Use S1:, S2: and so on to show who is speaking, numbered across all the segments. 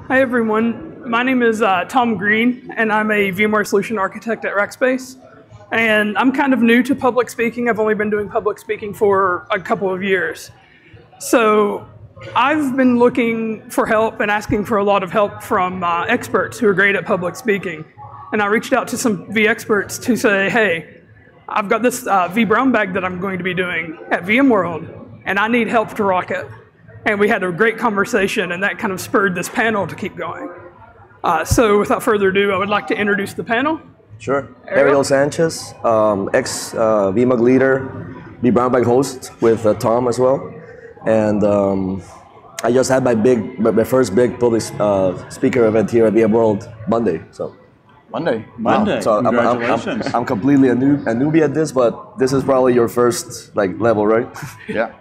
S1: Hi everyone, my name is Thom Greene, and I'm a VMware solution architect at Rackspace. And I'm kind of new to public speaking. I've only been doing public speaking for a couple of years. So I've been looking for help and asking for a lot of help from experts who are great at public speaking. And I reached out to some V-experts to say, hey, I've got this vBrownBag that I'm going to be doing at VMworld, and I need help to rock it. And we had a great conversation, and that kind of spurred this panel to keep going. So without further ado, I would like to introduce the panel.
S2: Sure. Ariel Sanchez, ex-VMUG leader, vBrownBag host with Thom as well. And I just had my first big public speaker event here at VMworld Monday. So
S3: Monday.
S2: So
S3: Congratulations.
S2: I'm completely a newbie at this, but this is probably your first level, right?
S3: Yeah.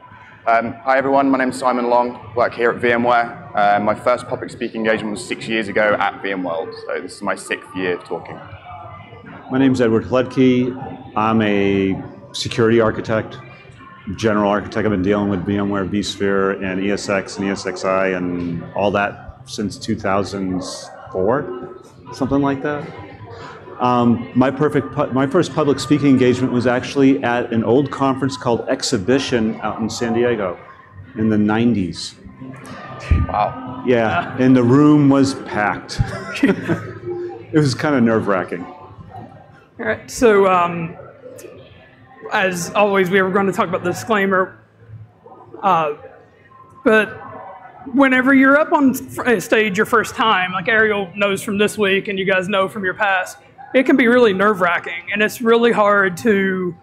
S3: Hi everyone, my name's Simon Long, work here at VMware. My first public speaking engagement was 6 years ago at VMworld, so this is my 6th year talking.
S4: My name's Haletky. I'm a security architect, general architect. I've been dealing with VMware, vSphere, and ESX and ESXi and all that since 2004, something like that. My first public speaking engagement was actually at an old conference called Exhibition out in San Diego in the 90s.
S3: Wow.
S4: Yeah, and the room was packed. It was kind of nerve-wracking.
S1: All right, so as always, we were going to talk about the disclaimer. But whenever you're up on stage your first time, like Ariel knows from this week and you guys know from your past, it can be really nerve-wracking, and it's really hard to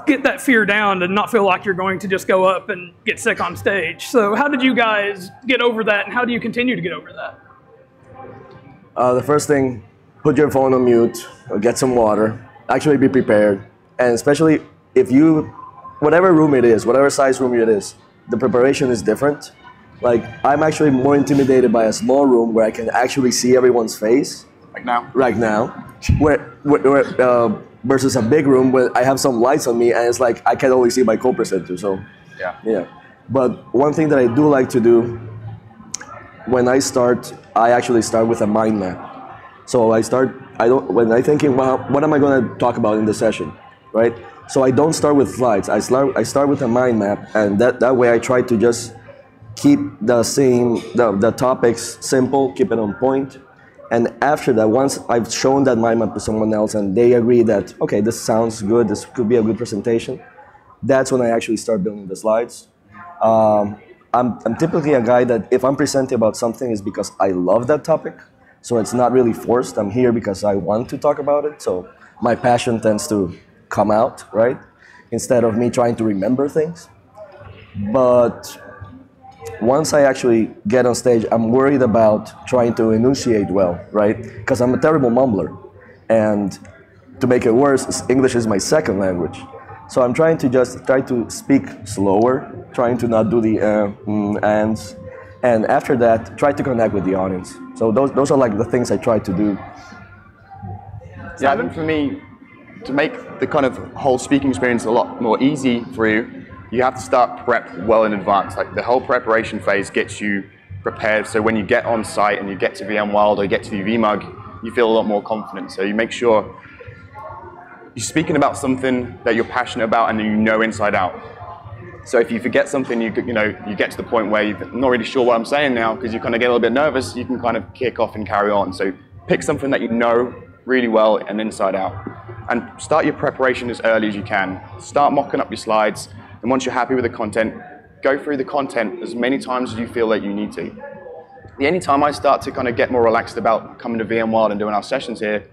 S1: get that fear down and not feel like you're going to just go up and get sick on stage. So how did you guys get over that, and how do you continue to get over that?
S2: The first thing, put your phone on mute, or get some water, actually be prepared. And especially if whatever room it is, whatever size room it is, the preparation is different. Like, I'm actually more intimidated by a small room where I can actually see everyone's face.
S3: Like now?
S2: Right now. Versus a big room where I have some lights on me and it's like I can only see my co-presenter. So yeah. But one thing that I do like to do when I start, I actually start with a mind map. So when I'm thinking, well, what am I going to talk about in the session, right? So I don't start with slides. I start with a mind map, and that way I try to just keep the topics simple, keep it on point. And after that, once I've shown that mind map to someone else and they agree that, okay, this sounds good, this could be a good presentation, that's when I actually start building the slides. I'm typically a guy that if I'm presenting about something, it's because I love that topic. So it's not really forced. I'm here because I want to talk about it. So my passion tends to come out, right? Instead of me trying to remember things. But once I actually get on stage, I'm worried about trying to enunciate well, right? Because I'm a terrible mumbler. And to make it worse, English is my second language. So I'm trying to just try to speak slower, trying to not do the ands. And after that, try to connect with the audience. So those are like the things I try to do.
S3: Yeah, I think for me, to make the kind of whole speaking experience a lot more easy for you, you have to start prep well in advance. Like the whole preparation phase gets you prepared. So when you get on site and you get to VMworld or you get to the VMUG, you feel a lot more confident. So you make sure you're speaking about something that you're passionate about and you know inside out. So if you forget something, you get to the point where you're not really sure what I'm saying now because you kind of get a little bit nervous, you can kind of kick off and carry on. So pick something that you know really well and inside out. And start your preparation as early as you can. Start mocking up your slides. And once you're happy with the content, go through the content as many times as you feel like you need to. The only time I start to kind of get more relaxed about coming to VMworld and doing our sessions here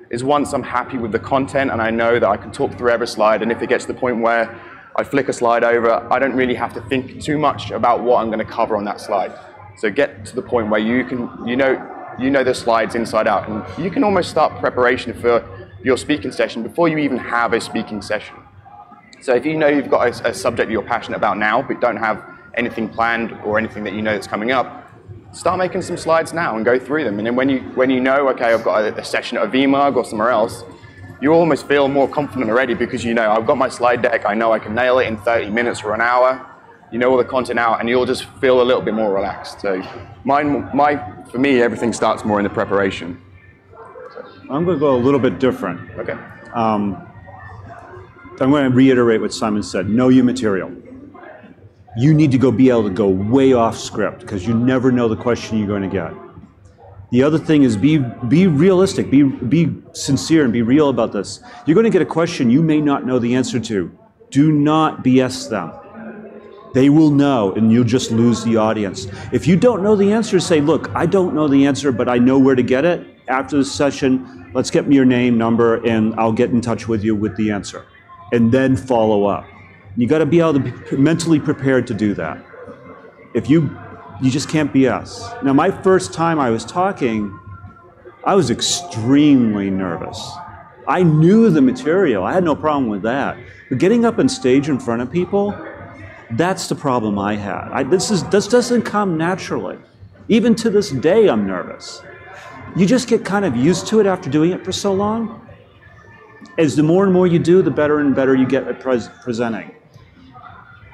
S3: is once I'm happy with the content and I know that I can talk through every slide, and if it gets to the point where I flick a slide over, I don't really have to think too much about what I'm going to cover on that slide. So get to the point where you know the slides inside out, and you can almost start preparation for your speaking session before you even have a speaking session. So if you know you've got a subject that you're passionate about now, but don't have anything planned or anything that you know that's coming up, start making some slides now and go through them. And then when you know, okay, I've got a session at a VMUG or somewhere else, you almost feel more confident already because you know, I've got my slide deck, I know I can nail it in 30 minutes or an hour. you know all the content out, and you'll just feel a little bit more relaxed. So for me, everything starts more in the preparation.
S4: I'm going to go a little bit different.
S3: Okay.
S4: I'm going to reiterate what Simon said. Know your material. You need to be able to go way off script because you never know the question you're going to get. The other thing is be realistic, be sincere and be real about this. You're going to get a question you may not know the answer to. Do not BS them. They will know and you'll just lose the audience. If you don't know the answer, say, look, I don't know the answer, but I know where to get it. After the session, let's get me your name, number, and I'll get in touch with you with the answer. And then follow up. You got to be able to be mentally prepared to do that. If you just can't BS. Now, my first time I was talking, I was extremely nervous. I knew the material. I had no problem with that. But getting up on stage in front of people, that's the problem I had. This doesn't come naturally. Even to this day, I'm nervous. You just get kind of used to it after doing it for so long. As the more and more you do, the better and better you get at presenting.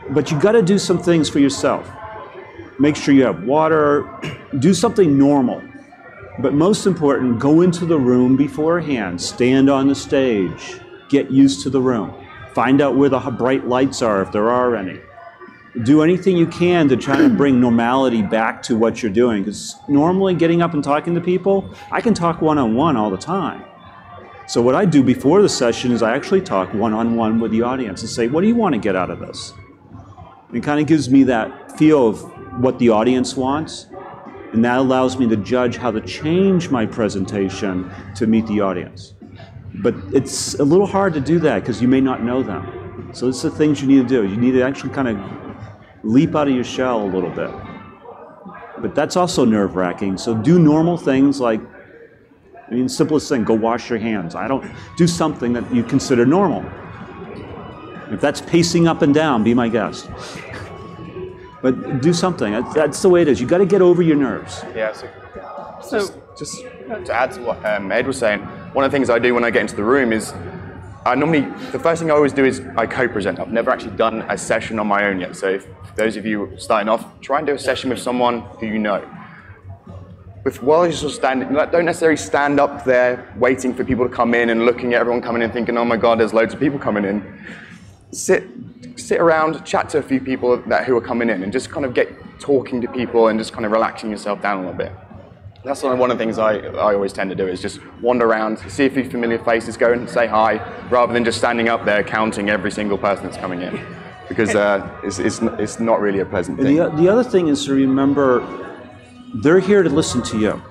S4: But you got to do some things for yourself. Make sure you have water, do something normal. But most important, go into the room beforehand, stand on the stage, get used to the room. Find out where the bright lights are, if there are any. Do anything you can to try to bring normality back to what you're doing. Because normally getting up and talking to people, I can talk one-on-one all the time. So what I do before the session is I actually talk one-on-one with the audience and say, what do you want to get out of this? It kind of gives me that feel of what the audience wants, and that allows me to judge how to change my presentation to meet the audience. But it's a little hard to do that because you may not know them. So it's the things you need to do. You need to actually kind of leap out of your shell a little bit. But that's also nerve-wracking. So do normal things like, simplest thing, go wash your hands. Do something that you consider normal. If that's pacing up and down, be my guest. But do something. That's the way it is. You got to get over your nerves.
S3: Yeah. Just to add to what Ed was saying, one of the things I do when I get into the room is the first thing I always do is I co-present. I've never actually done a session on my own yet. So if those of you starting off, try and do a session with someone who you know. While you're sort of standing, don't necessarily stand up there waiting for people to come in and looking at everyone coming in thinking, oh my God, there's loads of people coming in. Sit around, chat to a few people who are coming in and just kind of get talking to people and just kind of relaxing yourself down a little bit. That's one of the things I always tend to do is just wander around, see a few familiar faces, go and say hi, rather than just standing up there counting every single person that's coming in. Because it's not really a pleasant thing.
S4: The other thing is to remember, they're here to listen to you.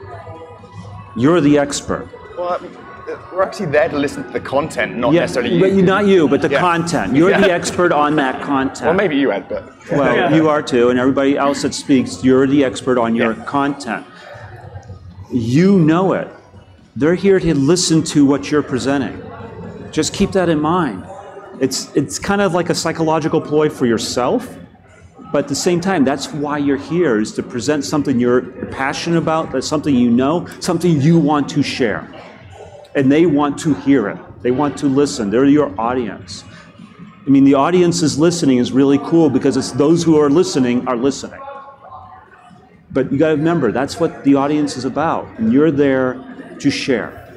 S4: You're the expert.
S3: Well, we're actually there to listen to the content, not necessarily you.
S4: But not you, but the content. You're the expert on that content.
S3: Well, maybe you, Ed, but...
S4: Well, you are too, and everybody else that speaks, you're the expert on your content. You know it. They're here to listen to what you're presenting. Just keep that in mind. It's kind of like a psychological ploy for yourself, but at the same time, that's why you're here, is to present something you're passionate about, that's something you know, something you want to share. And they want to hear it. They want to listen. They're your audience. The audience's listening is really cool because it's those who are listening are listening. But you got to remember, that's what the audience is about. And you're there to share.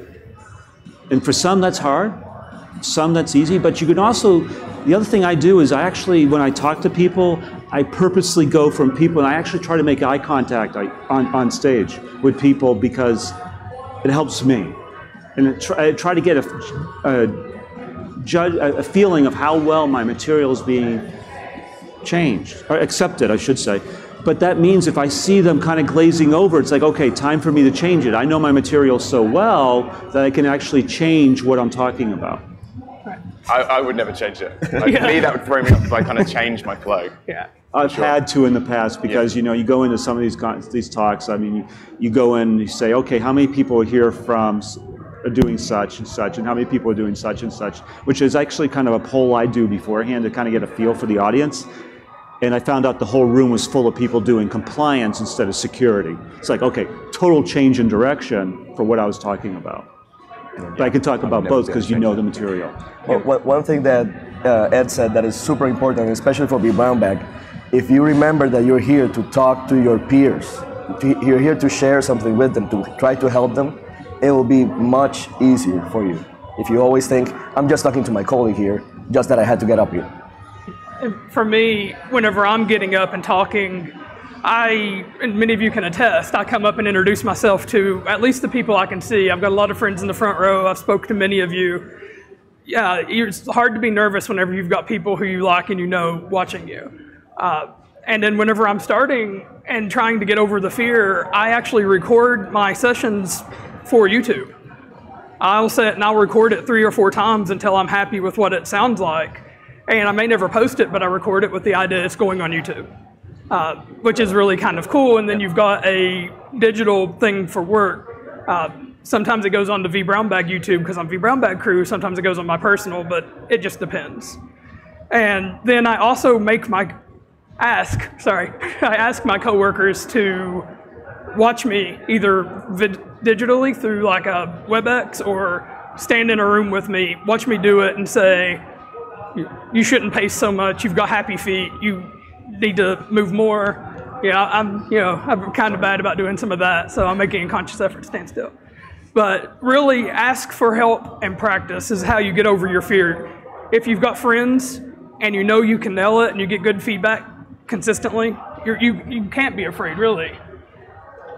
S4: And for some, that's hard. Some, that's easy. But you can also, the other thing I do is I actually, when I talk to people, I purposely go from people, and I actually try to make eye contact on stage with people because it helps me. And I try to get a feeling of how well my material is being changed, or accepted, I should say. But that means if I see them kind of glazing over, it's like, okay, time for me to change it. I know my material so well that I can actually change what I'm talking about.
S3: I would never change it. For me, that would throw me off if I kind of changed my flow.
S1: Yeah.
S4: I've had to in the past because, you go into some of these talks, you go in and you say, okay, how many people are here from are doing such and such, and how many people are doing such and such, which is actually kind of a poll I do beforehand to kind of get a feel for the audience. And I found out the whole room was full of people doing compliance instead of security. It's like, okay, total change in direction for what I was talking about. But I can talk about both because you know the material.
S2: Well, one thing that Ed said that is super important, especially for vBrownBag, if you remember that you're here to talk to your peers, you're here to share something with them, to try to help them, it will be much easier for you. If you always think, I'm just talking to my colleague here, just that I had to get up here.
S1: For me, whenever I'm getting up and talking, and many of you can attest, I come up and introduce myself to at least the people I can see. I've got a lot of friends in the front row. I've spoken to many of you. Yeah, it's hard to be nervous whenever you've got people who you like and you know watching you. And then whenever I'm starting and trying to get over the fear, I actually record my sessions for YouTube. I'll sit and I'll record it 3 or 4 times until I'm happy with what it sounds like. And I may never post it, but I record it with the idea it's going on YouTube, which is really kind of cool. And then you've got a digital thing for work. Sometimes it goes on to vBrownBag YouTube because I'm vBrownBag crew. Sometimes it goes on my personal, but it just depends. And then I also I ask my coworkers to watch me either digitally through like a WebEx or stand in a room with me, watch me do it and say, you shouldn't pace so much, you've got happy feet, you need to move more. Yeah, I'm kind of bad about doing some of that, so I'm making a conscious effort to stand still. But really ask for help and practice is how you get over your fear. If you've got friends and you know you can nail it and you get good feedback consistently, you can't be afraid, really.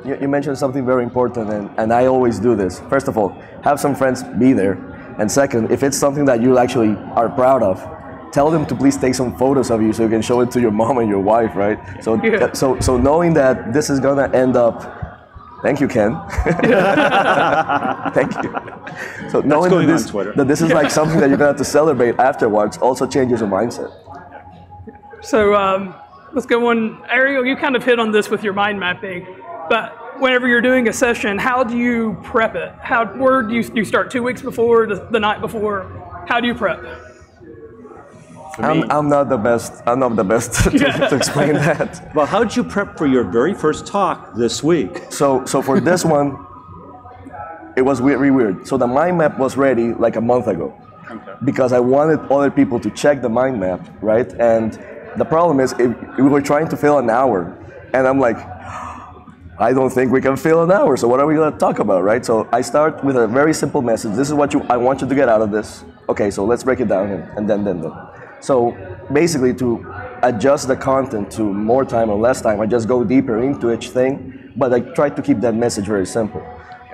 S2: You mentioned something very important, and I always do this. First of all, have some friends be there. And second, if it's something that you actually are proud of, tell them to please take some photos of you so you can show it to your mom and your wife, right? So, yeah. So knowing that this is gonna end up, thank you, Ken. Thank you. So knowing that this is like something that you're gonna have to celebrate afterwards also changes your mindset.
S1: So let's go on. Ariel, you kind of hit on this with your mind mapping, but whenever you're doing a session, how do you prep it? Where do you start 2 weeks before, the night before? How do you prep?
S2: I'm not the best. I'm not the best to explain that.
S4: Well, how did you prep for your very first talk this week?
S2: So for this one, it was really weird. So the mind map was ready like a month ago, because I wanted other people to check the mind map, right? And the problem is, we were trying to fill an hour, and I'm like, I don't think we can fill an hour, so what are we going to talk about, right? So I start with a very simple message. This is what I want you to get out of this. Okay, so let's break it down, and then. So basically, to adjust the content to more time or less time, I just go deeper into each thing, but I try to keep that message very simple.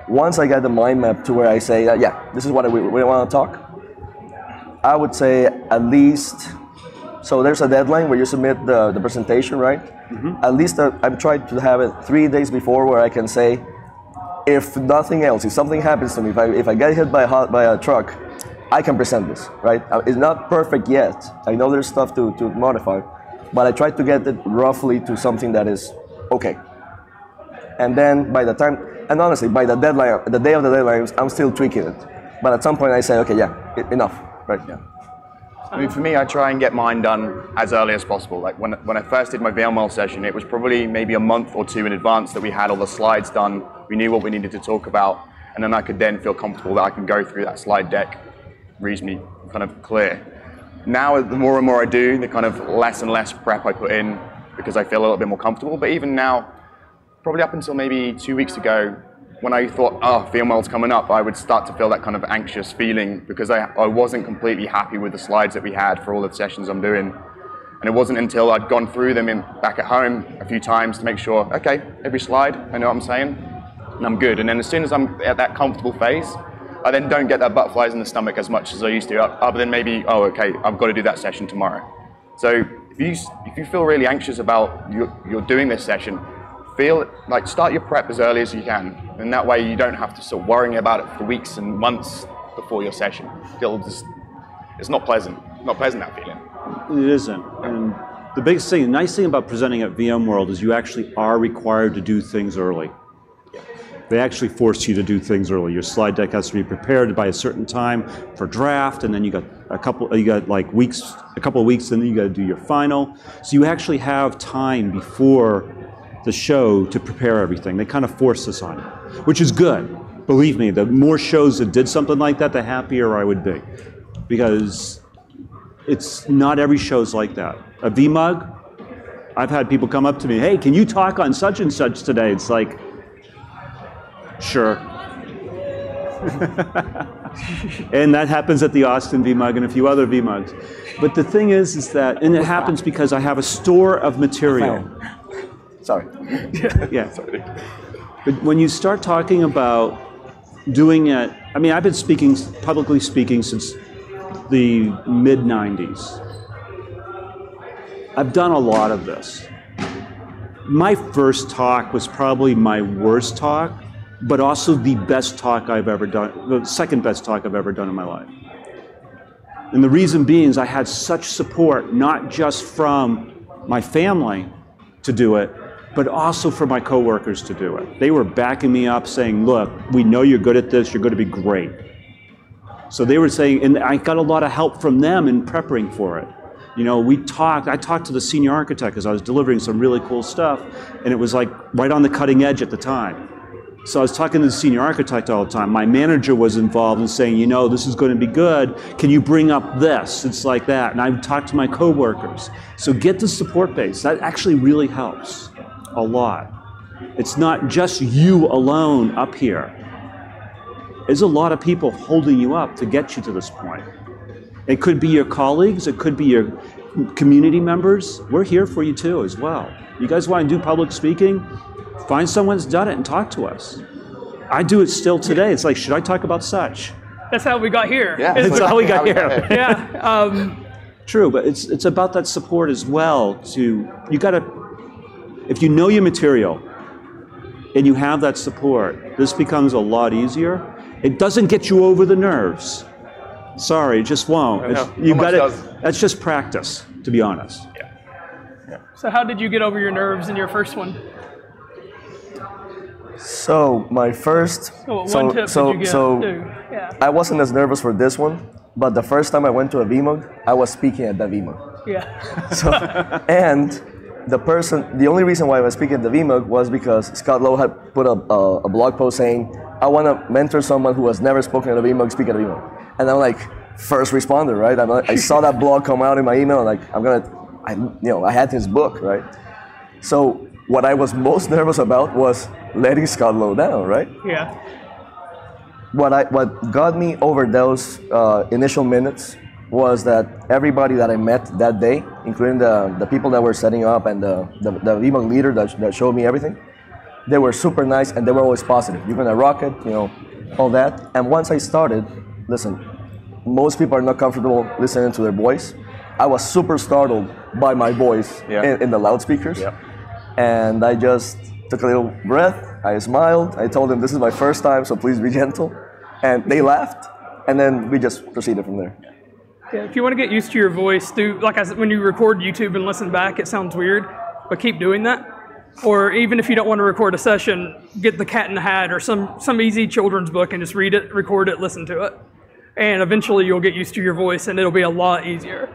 S2: Once I get the mind map to where I say, yeah, this is what we want to talk, I would say at least, so there's a deadline where you submit the presentation, right? Mm-hmm. At least I'm trying to have it 3 days before where I can say, if nothing else, if something happens to me, if I get hit by a truck, I can present this, right? It's not perfect yet. I know there's stuff to modify, but I try to get it roughly to something that is okay. And then by the time, and honestly, by the deadline, the day of the deadline, I'm still tweaking it. But at some point I say, okay, yeah, enough, right? Yeah.
S3: I mean, for me, I try and get mine done as early as possible. Like when I first did my VMware session, it was probably maybe a month or 2 in advance that we had all the slides done. We knew what we needed to talk about, and then I could then feel comfortable that I can go through that slide deck reasonably kind of clear. Now, the more and more I do, the kind of less and less prep I put in because I feel a little bit more comfortable. But even now, probably up until maybe 2 weeks ago, when I thought, oh, VMware's coming up, I would start to feel that kind of anxious feeling because I wasn't completely happy with the slides that we had for all the sessions I'm doing. And it wasn't until I'd gone through them back at home a few times to make sure, okay, every slide, I know what I'm saying, and I'm good. And then as soon as I'm at that comfortable phase, I then don't get that butterflies in the stomach as much as I used to, other than maybe, oh, okay, I've got to do that session tomorrow. So if you feel really anxious about you're doing this session, start your prep as early as you can, and that way you don't have to start worrying about it for weeks and months before your session. It's not pleasant. Not pleasant, that feeling.
S4: It isn't. And the biggest thing, the nice thing about presenting at VMworld is you actually are required to do things early. They actually force you to do things early. Your slide deck has to be prepared by a certain time for draft, and then you got a couple of weeks, and then you got to do your final. So you actually have time before the show to prepare everything. They kind of force this on you, which is good. Believe me, the more shows that did something like that, the happier I would be. Because it's not every show's like that. A VMUG, I've had people come up to me, hey, can you talk on such and such today? It's like, sure. And that happens at the Austin vMug and a few other vMugs. But the thing is that, and it happens because I have a store of material.
S2: Sorry.
S4: Yeah. But when you start talking about doing it, I mean, I've been publicly speaking since the mid-90s. I've done a lot of this. My first talk was probably my worst talk, but also the best talk I've ever done, the second best talk I've ever done in my life. And the reason being is I had such support, not just from my family to do it, but also for my coworkers to do it. They were backing me up saying, look, we know you're good at this, you're going to be great. So they were saying, and I got a lot of help from them in preparing for it. You know, I talked to the senior architect as I was delivering some really cool stuff, and it was like right on the cutting edge at the time. So I was talking to the senior architect all the time. My manager was involved in saying, you know, this is going to be good. Can you bring up this? It's like that. And I would talk to my coworkers. So get the support base. That actually really helps a lot. It's not just you alone up here. There's a lot of people holding you up to get you to this point. It could be your colleagues, it could be your community members. We're here for you too as well. You guys want to do public speaking? Find someone that's done it and talk to us. I do it still today. It's like, should I talk about such?
S1: That's how we got here.
S3: Yeah,
S4: That's how we got here.
S1: Yeah.
S4: True, but it's about that support as well. You gotta, if you know your material and you have that support, this becomes a lot easier. It doesn't get you over the nerves. Sorry, it just won't. That's just practice, to be honest.
S3: Yeah.
S1: So how did you get over your nerves in your first one?
S2: So my first,
S1: One tip did you do? Yeah.
S2: I wasn't as nervous for this one, but the first time I went to a vMug, I was speaking at that vMug.
S1: Yeah.
S2: So, and the only reason why I was speaking at the vMug was because Scott Lowe had put a blog post saying, I want to mentor someone who has never spoken at a vMug, speak at a vMug. And I'm like, first responder, right? I saw that blog come out in my email, like, I had his book, right? So what I was most nervous about was letting Scott Lowe down, right?
S1: Yeah.
S2: What got me over those initial minutes was that everybody that I met that day, including the people that were setting up and the vMug leader that showed me everything, they were super nice and they were always positive. You're gonna rock it, all that. And once I started, listen, most people are not comfortable listening to their voice. I was super startled by my voice in the loudspeakers. Yeah. And I just took a little breath, I smiled, I told them this is my first time, so please be gentle. And they laughed, and then we just proceeded from there.
S1: Yeah, if you want to get used to your voice, like I said, when you record YouTube and listen back, it sounds weird, but keep doing that. Or even if you don't want to record a session, get The Cat in the Hat or some easy children's book and just read it, record it, listen to it. And eventually you'll get used to your voice and it'll be a lot easier.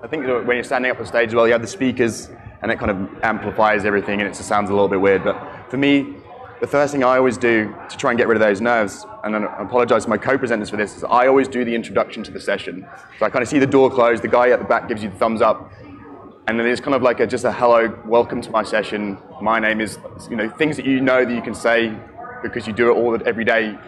S3: I think when you're standing up on stage as well, you have the speakers and it kind of amplifies everything and it just sounds a little bit weird. But for me, the first thing I always do to try and get rid of those nerves, and I apologize to my co-presenters for this, is I always do the introduction to the session. So I kind of see the door close, the guy at the back gives you the thumbs up, and then it's kind of like just a hello, welcome to my session. My name is, things that you know that you can say because you do it every day.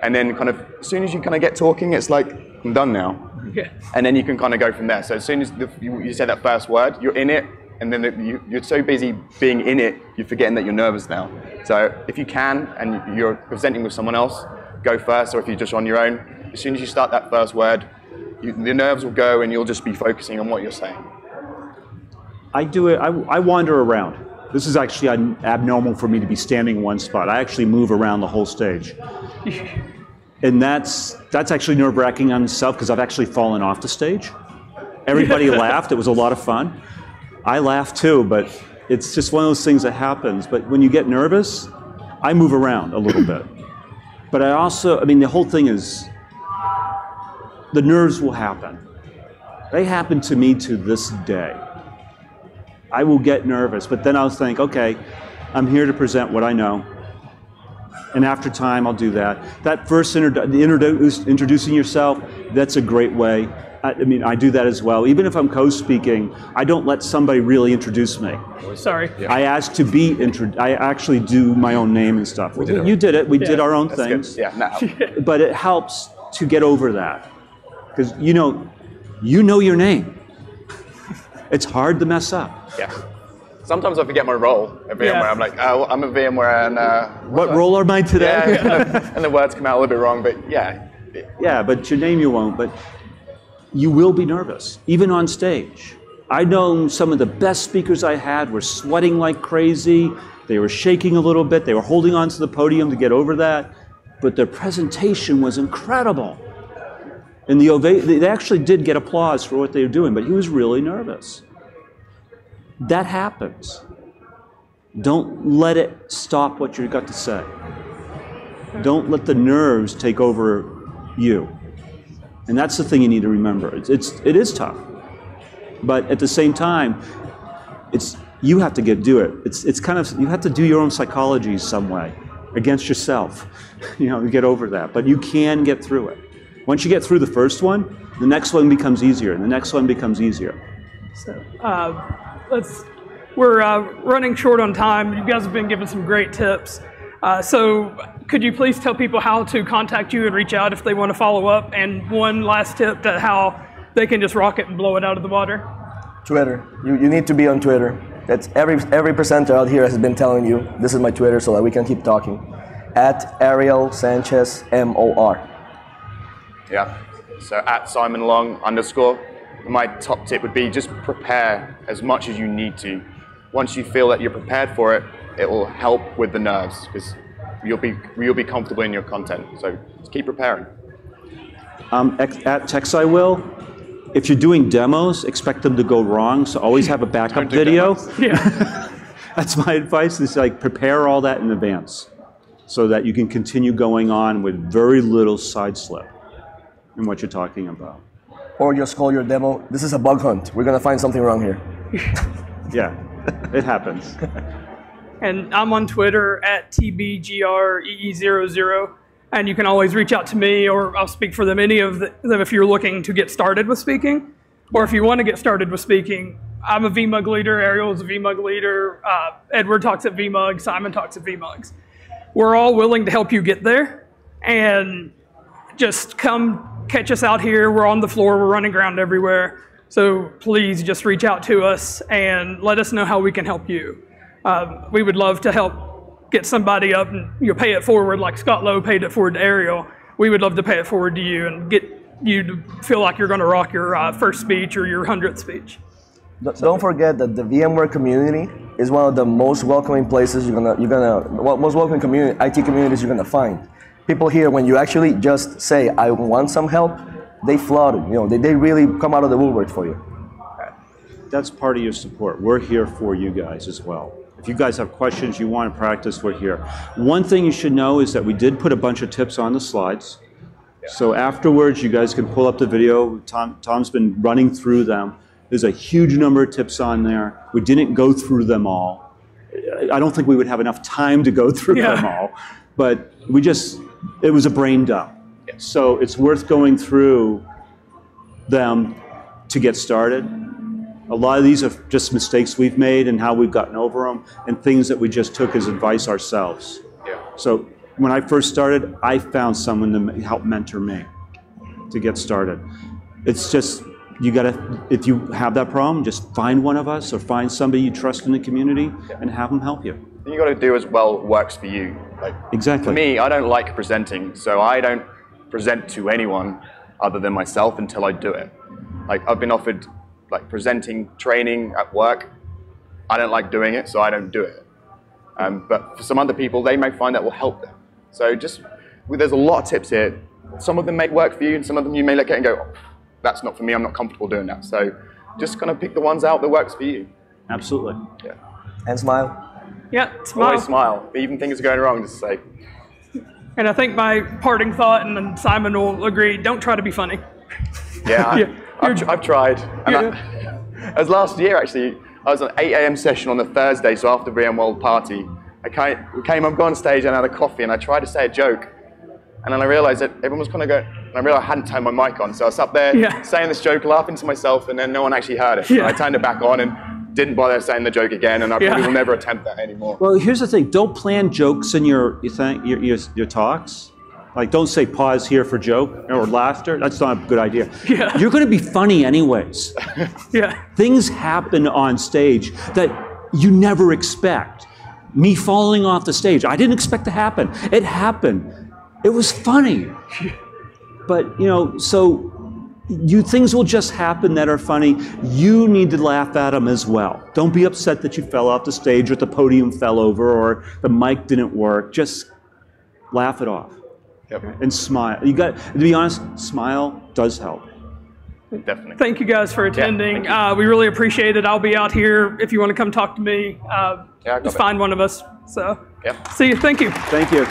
S3: And then kind of, as soon as you kind of get talking, it's like, I'm done now.
S1: Yeah.
S3: And then you can kind of go from there. So as soon as you say that first word, you're in it, and then you're so busy being in it, you're forgetting that you're nervous now. So if you can, and you're presenting with someone else, go first, or if you're just on your own, as soon as you start that first word, the nerves will go and you'll just be focusing on what you're saying.
S4: I do it, I wander around. This is actually abnormal for me to be standing in one spot. I actually move around the whole stage. And that's actually nerve-wracking on itself because I've actually fallen off the stage. Everybody laughed, it was a lot of fun. I laughed too, but it's just one of those things that happens. But when you get nervous, I move around a little bit. But the whole thing is, the nerves will happen. They happen to me to this day. I will get nervous, but then I'll think, okay, I'm here to present what I know. And after time, I'll do that. That first introducing yourself, that's a great way. I mean, I do that as well. Even if I'm co-speaking, I don't let somebody really introduce me.
S1: Sorry.
S4: Yeah. I ask to be introduced. I actually do my own name and stuff. You did it. We did our own things.
S3: Good. Yeah, no.
S4: But it helps to get over that. Because you know your name. It's hard to mess up.
S3: Yeah. Sometimes I forget my role at VMware. Yeah. I'm like, oh, I'm a VMware, and
S4: what role am I today?
S3: Yeah, and the words come out a little bit wrong, but yeah.
S4: Yeah, but your name you won't. But you will be nervous, even on stage. I know some of the best speakers I had were sweating like crazy. They were shaking a little bit. They were holding onto the podium to get over that. But their presentation was incredible. And they actually did get applause for what they were doing, but he was really nervous. That happens. Don't let it stop what you've got to say. Don't let the nerves take over you. And that's the thing you need to remember. It is tough. But at the same time, you have to do it. It's kind of, you have to do your own psychology some way against yourself, to get over that. But you can get through it. Once you get through the first one, the next one becomes easier, and the next one becomes easier.
S1: So we're running short on time. You guys have been giving some great tips. So could you please tell people how to contact you and reach out if they want to follow up? And one last tip to how they can just rock it and blow it out of the water.
S2: Twitter. You need to be on Twitter. That's every presenter out here has been telling you. This is my Twitter so that we can keep talking. At Ariel Sanchez, MOR.
S3: Yeah. So at Simon Long _. My top tip would be just prepare as much as you need to. Once you feel that you're prepared for it, it will help with the nerves because you'll be comfortable in your content. So just keep preparing.
S4: At TextIWill, if you're doing demos, expect them to go wrong. So always have a backup video.
S1: Yeah.
S4: That's my advice. Is like prepare all that in advance, so that you can continue going on with very little side slip in what you're talking about.
S2: Or just call your demo, this is a bug hunt. We're going to find something wrong here.
S4: Yeah, it happens.
S1: And I'm on Twitter at TBGREE00. And you can always reach out to me, or I'll speak for them, any of them, if you're looking to get started with speaking. Or if you want to get started with speaking, I'm a VMUG leader, Ariel is a VMUG leader, Edward talks at VMUG, Simon talks at VMUGs. We're all willing to help you get there. And just come catch us out here. We're on the floor. We're running around everywhere. So please just reach out to us and let us know how we can help you. We would love to help get somebody up and pay it forward like Scott Lowe paid it forward to Ariel. We would love to pay it forward to you and get you to feel like you're going to rock your first speech or your 100th speech.
S2: Don't forget that the VMware community is one of the most welcoming places most welcoming IT communities you're gonna find. People here, when you actually just say, I want some help, they flood it. They really come out of the woodwork for you.
S4: That's part of your support. We're here for you guys as well. If you guys have questions, you want to practice, we're here. One thing you should know is that we did put a bunch of tips on the slides. So afterwards, you guys can pull up the video. Tom's been running through them. There's a huge number of tips on there. We didn't go through them all. I don't think we would have enough time to go through them all. But it was a brain dump. So it's worth going through them to get started. A lot of these are just mistakes we've made and how we've gotten over them, and things that we just took as advice ourselves. So when I first started, I found someone to help mentor me to get started. It's just, if you have that problem, just find one of us or find somebody you trust in the community and have them help you.
S3: You got to do as well what works for you.
S4: Exactly.
S3: For me, I don't like presenting, so I don't present to anyone other than myself until I do it. I've been offered presenting training at work. I don't like doing it, so I don't do it. But for some other people, they may find that will help them. So there's a lot of tips here. Some of them may work for you, and some of them you may look at and go, oh, that's not for me, I'm not comfortable doing that. So just kind of pick the ones out that works for you.
S4: Absolutely.
S3: Yeah.
S2: And smile.
S1: Yeah, smile.
S3: Always smile. Even things are going wrong, just say.
S1: And I think my parting thought, and then Simon will agree, don't try to be funny.
S3: Yeah, I've tried. And as last year, actually, I was on an 8 a.m. session on the Thursday, so after VMworld party. I came up, got on stage, and I had a coffee, and I tried to say a joke. And then I realized that everyone was kind of going, And I realized I hadn't turned my mic on, so I was up there saying this joke, laughing to myself, and then no one actually heard it. So I turned it back on and didn't bother saying the joke again, and I probably will never attempt that anymore.
S4: Well, here's the thing: don't plan jokes in your talks. Like, don't say pause here for joke or laughter. That's not a good idea.
S1: Yeah.
S4: You're going to be funny anyways.
S1: Yeah.
S4: Things happen on stage that you never expect. Me falling off the stage, I didn't expect to happen. It happened. It was funny. But, you know, so things will just happen that are funny. You need to laugh at them as well. Don't be upset that you fell off the stage or the podium fell over or the mic didn't work. Just laugh it off.
S3: Yep.
S4: And smile. You got to be honest, smile does help.
S3: Definitely.
S1: Thank you guys for attending. We really appreciate it. I'll be out here if you want to come talk to me. Just find one of us. So, see you. Thank you.
S4: Thank you.